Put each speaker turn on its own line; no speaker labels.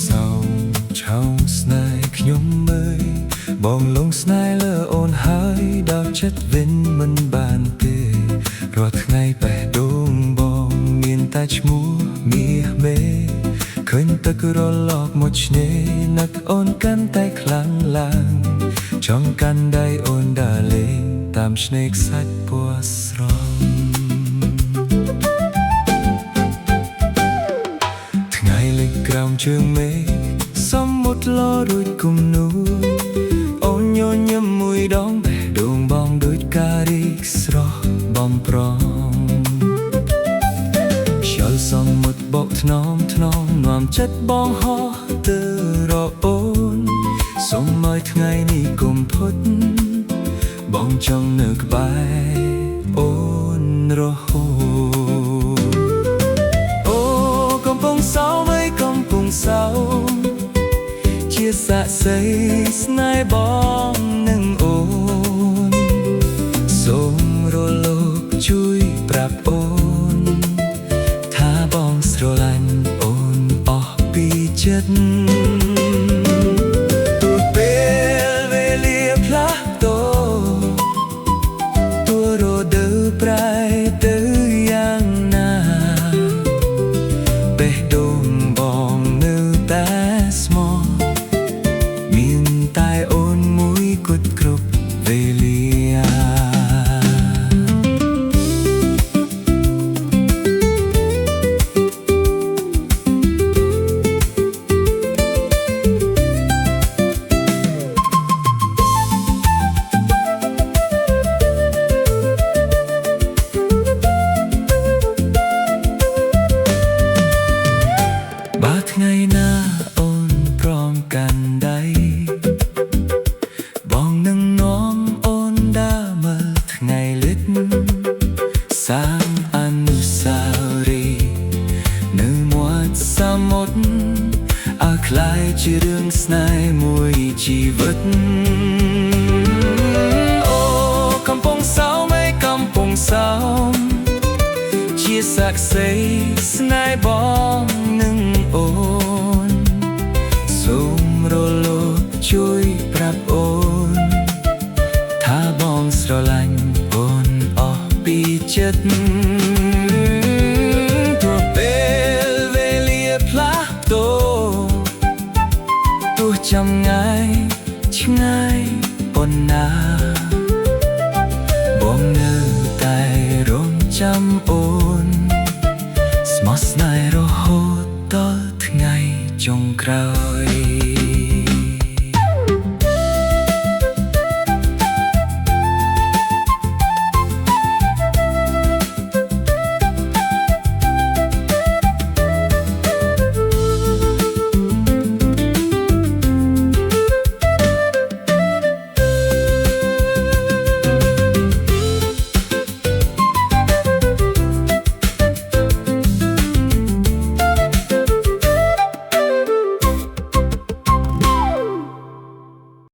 សៅឆៅស្នេហ៍ខ្ញុំមើលបងលងស្នេហ៍លើអូនហើយដល់ចិត្តវិញមិនបានទេរាល់ថ្ងៃបេះដូងបងមានតែឈ្មោះមាសមេឃើញទឹករលកមកឆ្នេរនឹកអូនកាន់តែខ្លាំងឡើងចង់កាន់ដៃអូនដើរលេងតាមឆ្នេរខ្សាច់ពណ៌ស្រស់ថ្ងៃលេចក្រោមជើងមេឃសំមុទ្រលរួចគំនូអូនញញឹមមួយដងបេះដូងបងដូចការរីកស្រស់បំប្រងខ្យល់សមុទ្របោកថ្នមនាំចិត្តបងហោះទៅរកអូនសូមឲ្យថ្ងៃនេះកុំផុតបងចង់នៅក្បែរអូនរហូតអូកំពុងសៅអើយកំពុងសៅជាសាក្សីស្នេហ៍បងនឹងអូនសូមរលកជួយប្រាប់អូនថាបងស្រឡាញ់អូនអស់ពីចិត្តទោះពេលវេលាផ្លាស់ប្ដូរទោះរដូវប្រែទៅយ៉ាងណាបេះដូងបងនៅតែស្មោះមានតែអូនមួយគត់គ្រប់វេលាបើថ្ងៃណាអូនព្រមកាន់ដៃបងនឹងនាំអូនដើរមើលថ្ងៃលិចសាងអនុស្សាវរីយ៍នៅមាត់សមុទ្រឲ្យក្លាយជារឿងស្នេហ៍មួយជីវិតអូកំពុងសៅអើយកំពុងសៅជាសាក្សីស្នេហ៍បងនឹងអូនសូមរលកជួយប្រាប់អូនថាបងស្រឡាញ់អូនអស់ពីចិត្តទោះពេលវេលាផ្លាស់ប្ដូរទោះចម្ងាយឆ្ងាយប៉ុណ្ណាបងនៅតែរងចាំអូនស្មោះស្នេហ៍រហូតដល់ថ្ងៃចុងក្រោយ